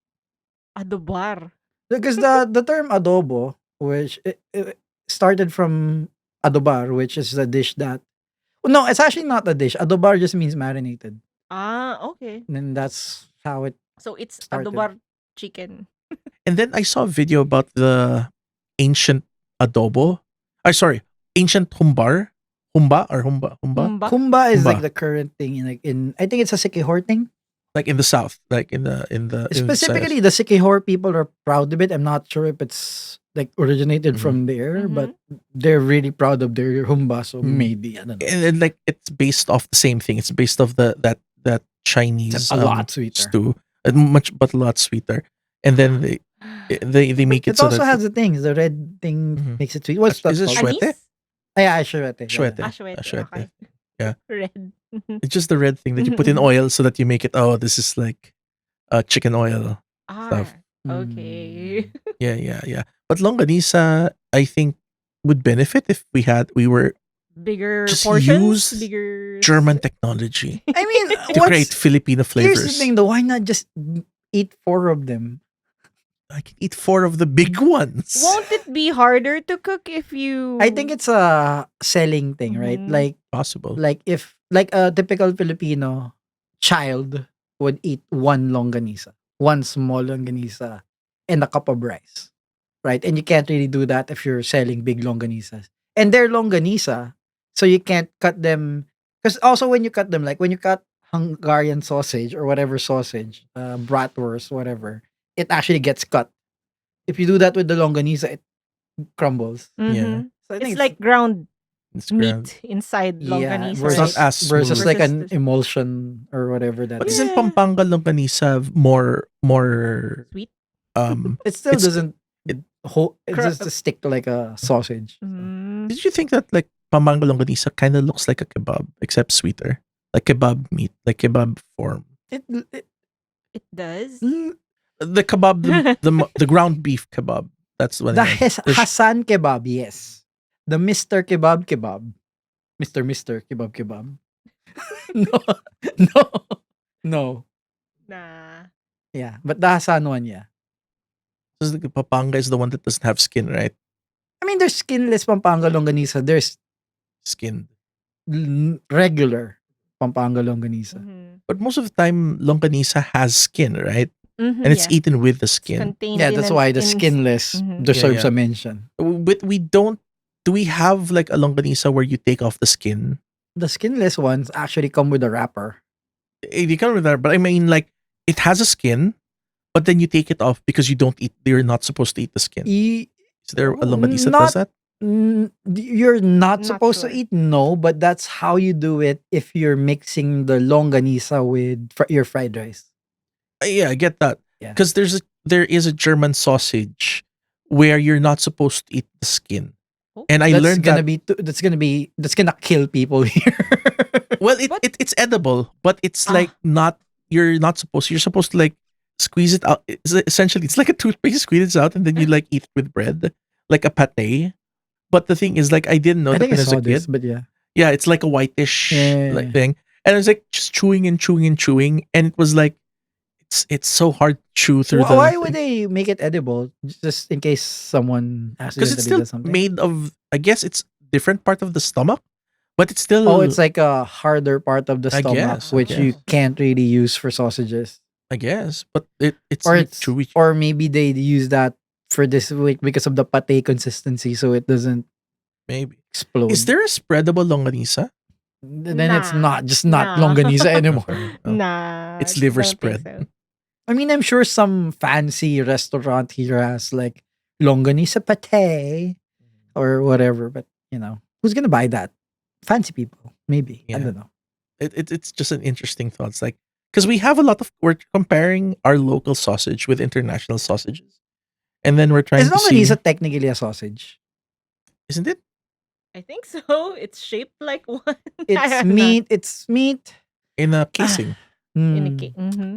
Adobar. Because the term adobo, which it started from adobar, which is a dish that. Well, no, it's actually not a dish. Adobar just means marinated, Ah, okay. and then that's how it. So it's Started. adobar chicken. And then I saw a video about the ancient adobo. Sorry, ancient humbar. Humba or humba? Humba. Kumba is like Kumba. the current thing in I think it's a Sikihor thing. Like in the south, like in the Specifically, the Sikihor people are proud of it. I'm not sure if it's like originated Mhm. from there, Mhm. but they're really proud of their humba. So Mm. maybe I don't know. and then like it's based off the same thing. It's based off that Chinese It's a lot sweeter. stew, much but a lot sweeter. And then they make it It so also that has the things. The red thing Mhm. makes it sweet. What's that Is it called? Shwete? Anise? Yeah, Shwete. Shwete. Ashwete. Ashwete. Okay. Yeah. Red. it's just the red thing that you put in Mhm. oil so that you make it. Oh, this is like chicken oil Ah, stuff. okay. Yeah. But longanisa, I think, would benefit if we were Bigger Just portions, use bigger German technology I mean, to create Filipino here's the flavors. thing though. Why not just eat 4 of them? I can eat 4 of the big ones. Won't it be harder to cook if you? I think it's a selling thing, right? Mhm. Possible. Like if like a typical Filipino child would eat one longanisa, one small longanisa, and a cup of rice, right? And you can't really do that if you're selling big longanisas. And they're longanisa, so you can't cut them. Because also when you cut them, like when you cut Hungarian sausage or whatever sausage, bratwurst, whatever, it actually gets cut. If you do that with the longanisa, it crumbles. Mhm. So I It's think like ground It's grand. meat inside yeah, longanisa. It's not versus, as versus smooth. like an Versus the- emulsion or whatever that But is. isn't Yeah. Pampanga longanisa more Sweet. It still it's- doesn't it- it Cr- just stick to like a sausage. Mm, did you think that like Pampanga longanisa kind of looks like a kebab except sweeter? Like kebab meat, like kebab form. It, it does. The kebab, the ground beef kebab. That's what the I meant. The Hassan kebab, yes. The Mr. Kebab kebab. Mr. Kebab kebab. no. No. No. Nah. Yeah, but the Hassan one, yeah. the Pampanga is the one that doesn't have skin, right? I mean, there's skinless Pampanga longanisa. There's Skinned. regular Pampanga longanisa. Mhm. But most of the time, longanisa has skin, right? Mhm, And it's yeah. eaten with the It's skin. contained Yeah, in that's an- why the in- skinless Mhm. deserves Yeah. a mention. But we don't. Do we have like a longanisa where you take off the skin? The skinless ones actually come with a wrapper. You can with that, but I mean, like it has a skin, but then you take it off because you don't eat. You're not supposed to eat the skin. E- Is there a longanisa that Not- does that? You're not Not supposed sure. to eat, no, but that's how you do it if you're mixing the longanisa with your fried rice. Yeah, I get that. Yeah. Because there is a German sausage where you're not supposed to eat the skin, Oh, and I That's learned gonna that. that's gonna kill people here. Well, What? it's edible, but it's Ah. like not. You're not supposed. You're supposed to like squeeze it out. Essentially, it's like a toothpaste. Squeeze it out, and then you like eat it with bread, like a pate. But the thing is, like, I didn't know I that think I when I was saw a kid. this, but yeah. Yeah, it's like a whitish Yeah. like thing, and I was like just chewing and chewing and chewing, and it was like it's so hard to chew through the. Why would they make it edible? Just in case someone Because accidentally it's still does something. made of. I guess it's different part of the stomach, but it's still. Oh, it's like a harder part of the I stomach, guess, I which you guess. can't really use for sausages. I guess, but it's Or like it's chewy. or maybe they use that for this week because of the pate consistency, so it doesn't Maybe. explode. Is there a spreadable longanisa? Then it's Nah. not Nah. longanisa anymore. Oh, Nah. it's liver don't think spread. so. I mean, I'm sure some fancy restaurant here has like longanisa pate or whatever, but who's gonna buy that? Fancy people, maybe. I Yeah. don't know. It's just an interesting thought. It's like because we're comparing our local sausage with international sausages, and then we're trying Is to see, longanisa technically a sausage? isn't it? I think so. It's shaped like one. It's I'm not meat. It's meat. In a casing. in a Hmm. cake. Mm-hmm.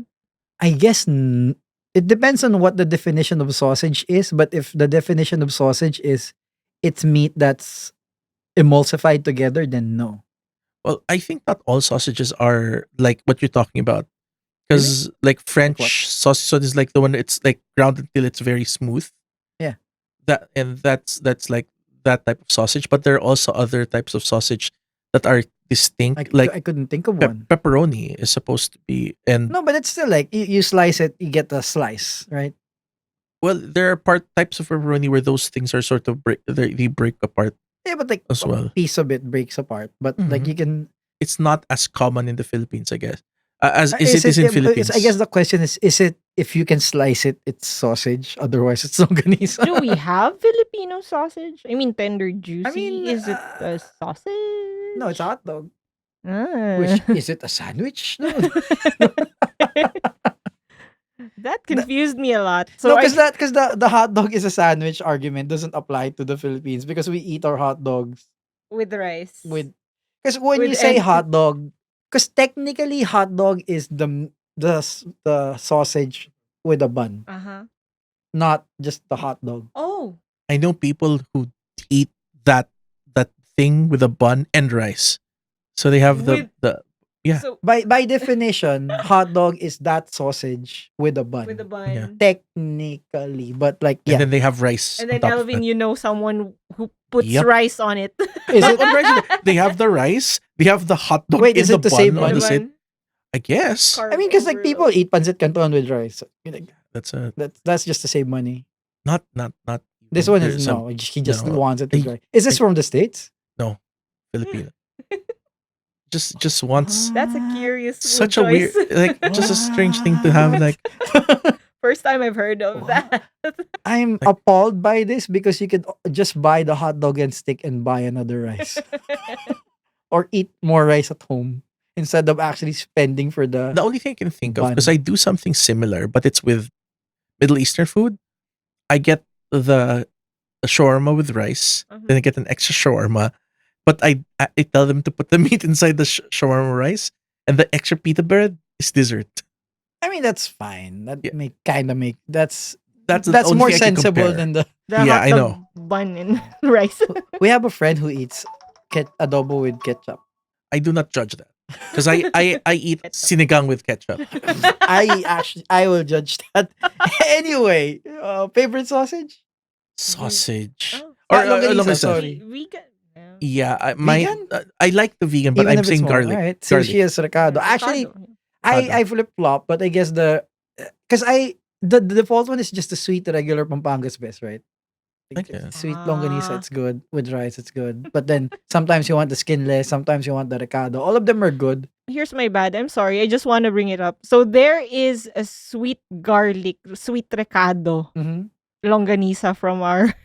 I guess it depends on what the definition of sausage is. But if the definition of sausage is it's meat that's emulsified together, then no. Well, I think not all sausages are like what you're talking about. Really? Because like what? French sausage is like the one it's like ground until it's very smooth. Yeah. That's like that type of sausage. But there are also other types of sausage that are distinct. Like I couldn't think of one. pepperoni is supposed to be, and No, but it's still like you slice it, you get a slice, right? well, there are types of pepperoni where those things are sort of they break apart Yeah, but like as a well. piece of it breaks apart. But like Mhm. you can. It's not as common in the Philippines, I guess. As is Is it is it? in Philippines. I guess the question is it if you can slice it, it's sausage. Otherwise, it's longanisa. Do we have Filipino sausage? I mean, tender juicy. I mean, is it a sausage? no, it's a hot dog. Ah. Which is it a sandwich? No, That confused me a lot. So no, I because the hot dog is a sandwich argument doesn't apply to the Philippines because we eat our hot dogs with rice. with because when With you say any- hot dog, because technically hot dog is the sausage with a bun, Uh-huh. not just the hot dog. Oh. I know people who eat that thing with a bun and rice. So they have With- the yeah. So By definition, hot dog is that sausage with a bun. with the bun. Yeah. Technically, but like And yeah, then they have rice. And on then top of Elvin, that. you know someone who puts Yep. rice on it. is Not it? on rice. They have the rice. They have the hot dog Wait, in is the it the bun same on bun? the The sit. bun. I guess Carb I mean, because like people overload. eat pancit canton with rice. Like, that's a that's just to save money. not. This even. one There's is some no. He just no, wants it with I- rice. Is this from the States? Filipino. Just once. That's a curious food Such a weird, choice. like just a strange thing to have. Like First time I've heard of Wow. that. I'm Like- appalled by this because you could just buy the hot dog and stick and buy another rice or eat more rice at home instead of actually spending for the. the only thing I can think of Bun. because I do something similar, but it's with Middle Eastern food. I get the shawarma with rice, Mhm. then I get an extra shawarma, but I tell them to put the meat inside the shawarma rice, and the extra pita bread is dessert. I mean, that's fine. That Yeah. make that's That's the that's only more thing I can sensible compare. than the. The Yeah, hot I dog know. bun and rice. We have a friend who eats adobo with ketchup. I do not judge that because I eat Ketchup. sinigang with ketchup. I will judge that. Anyway, favorite sausage? Sausage Oh. or Longganisa, longganisa. sorry. Vegan. No. Yeah, Vegan? I like the vegan, but I'm if it's saying small. garlic. Alright. Garlic. Sushi is Ricardo. Actually, Avocado. I flip flop, but I guess because the default one is just the sweet regular Pampangas best, right? Like, Okay. sweet longganisa, Ah. it's good with rice, it's good. But then sometimes you want the skinless, sometimes you want the Ricardo. All of them are good. Here's my bad. I'm sorry. I just want to bring it up. So there is a sweet garlic, sweet recado Mm-hmm. longganisa from our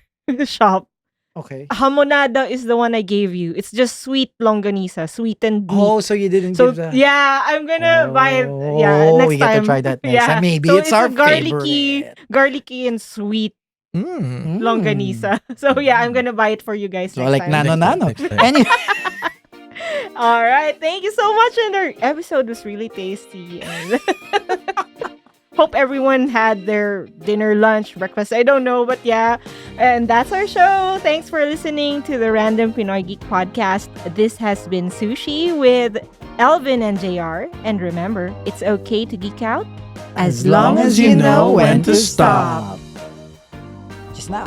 shop. Okay. Hamonada is the one I gave you. It's just sweet longganisa, sweetened meat. Oh, so you didn't So give the. yeah, I'm gonna buy it. Yeah, Oh, next we get time. to try that next Yeah. time. Maybe So it's our a garlicky, favorite. garlicky and sweet Mm. Mm. longganisa. So yeah, I'm gonna buy it for you guys So next like time. nano. Next time. Anyway, All right, thank you so much. And our episode was really tasty. And hope everyone had their dinner, lunch, breakfast. I don't know, but yeah. And that's our show. Thanks for listening to the Random Pinoy Geek podcast. This has been Sushi with Elvin and JR. And remember, it's okay to geek out as long as you know when to stop. Just now.